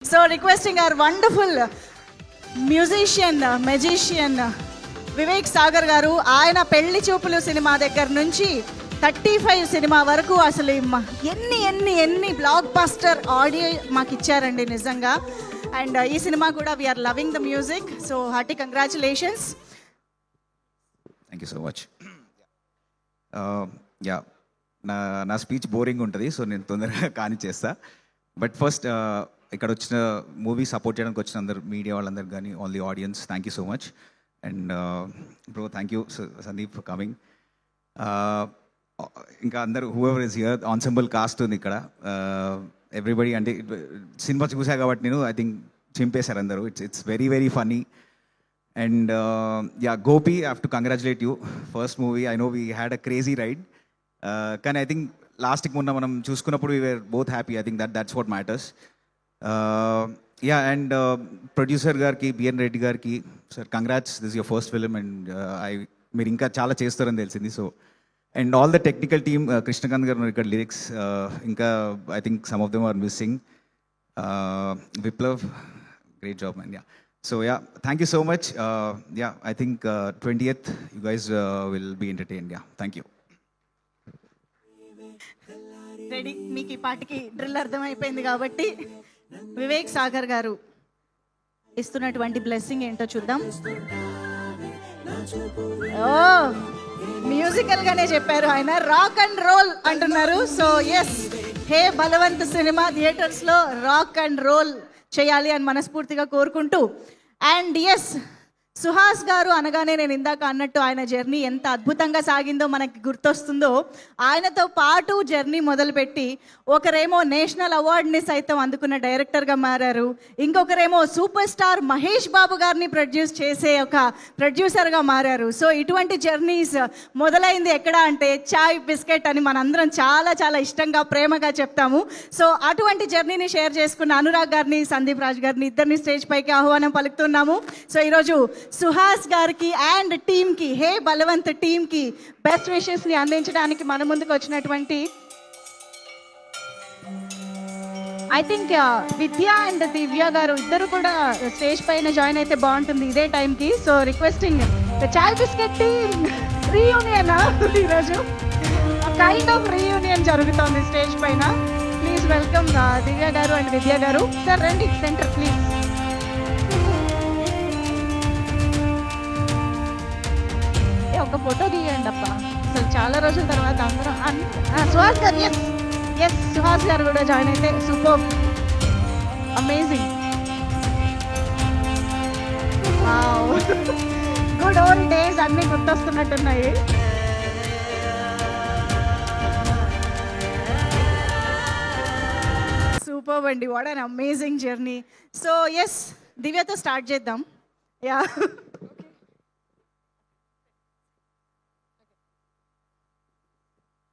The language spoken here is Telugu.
So requesting our wonderful musician, magician Vivek Sagar గారు, ఆయన పెళ్లి చూపులు సినిమా దగ్గర నుంచి 35 సినిమా వరకు అసలు ఎన్ని బ్లాక్ బస్టర్ ఆడియో మాకు ఇచ్చారండి నిజంగా. అండ్ ఈ సినిమా కూడా we are loving the music. So hearty congratulations. Thank you so much. నా స్పీచ్ బోరింగ్ ఉంటుంది, సో నేను తొందరగా కానిచ్చేస్తా. బట్ ఫస్ట్ ఇక్కడ వచ్చిన మూవీ సపోర్ట్ చేయడానికి వచ్చిన అందరు మీడియా వాళ్ళందరూ కానీ all the audience, thank you so much. And bro thank you Sandeep for coming. ఇంకా అందరూ హూఎవర్ ఇస్ హియర్, ఆన్సెంబుల్ కాస్ట్ ఉంది ఇక్కడ. ఎవ్రీబడి అంటే సినిమా చూసా కాబట్టి నేను ఐ థింక్ చింపేశారు అందరూ. It's very very funny. And Gopi, I have to congratulate you. First movie I know we had a crazy ride, కానీ ఐ థింక్ లాస్ట్కి మొన్న మనం చూసుకున్నప్పుడు we were both happy. I think that's what matters. And producer గారికి, బిఎన్ రెడ్డి గారికి, sir congrats, this your first film. And మీరు ఇంకా చాలా చేస్తారని తెలిసింది. So and all the technical team, Krishnakanth garu ఇక్కడ లిరిక్స్, ఇంకా I think some of them are missing. Viplav, great job man. So thank you so much. I think 20th you guys will be entertained. Thank you. Ready, మీకు ఈ పాటికి డ్రిల్ అర్థమైపోయింది కాబట్టి వివేక్ సాగర్ గారు ఇస్తున్నటువంటి బ్లెస్సింగ్ ఏంటో చూద్దాం. మ్యూజికల్ గానే చెప్పారు ఆయన, రాక్ అండ్ రోల్ అంటున్నారు. సో ఎస్, హే బలవంత్ సినిమా థియేటర్స్ లో రాక్ అండ్ రోల్ చేయాలి అని మనస్ఫూర్తిగా కోరుకుంటూ. అండ్ ఎస్, సుహాస్ గారు అనగానే నేను ఇందాక అన్నట్టు ఆయన జర్నీ ఎంత అద్భుతంగా సాగిందో మనకి గుర్తొస్తుందో. ఆయనతో పాటు జర్నీ మొదలుపెట్టి ఒకరేమో నేషనల్ అవార్డుని సైతం అందుకున్న డైరెక్టర్గా మారారు, ఇంకొకరేమో సూపర్ స్టార్ మహేష్ బాబు గారిని ప్రొడ్యూస్ చేసే ఒక ప్రొడ్యూసర్గా మారారు. సో ఇటువంటి జర్నీస్ మొదలైంది ఎక్కడ అంటే చాయ్ బిస్కెట్ అని మనందరం చాలా చాలా ఇష్టంగా ప్రేమగా చెప్తాము. సో అటువంటి జర్నీని షేర్ చేసుకున్న అనురాగ్ గారిని, సందీప్ రాజ్ గారిని, ఇద్దరిని స్టేజ్ పైకి ఆహ్వానం పలుకుతున్నాము. సో ఈరోజు సుహాస్ గారికి అండ్ టీమ్కి, హే బలవంత్ టీమ్కి బెస్ట్ విషెస్ని అందించడానికి మన ముందుకు వచ్చినటువంటి ఐ థింక్ విద్య అండ్ దివ్య గారు ఇద్దరు కూడా స్టేజ్ పైన జాయిన్ అయితే బాగుంటుంది ఇదే టైంకి. సో రిక్వెస్టింగ్ చాయ్ బిస్కెట్ టీమ్ రీయూనియన్, ఈరోజు కైండ్ ఆఫ్ రీయూనియన్ జరుగుతోంది స్టేజ్ పైన. ప్లీజ్ వెల్కమ్ దివ్య గారు అండ్ విద్య గారు. సార్ రండి సెంటర్ ప్లీజ్. ఒక ఫోటో తీయండి అప్ప, అసలు చాలా రోజుల తర్వాత అందరం. సుహాస్ గారు, ఎస్ సుహాస్ గారు కూడా జాయిన్ అయితే super, amazing, good old days అన్నీ గుర్తొస్తున్నట్టున్నాయి. సూపర్ అండి, what an amazing journey. So yes, దివ్యతో స్టార్ట్ చేద్దాం.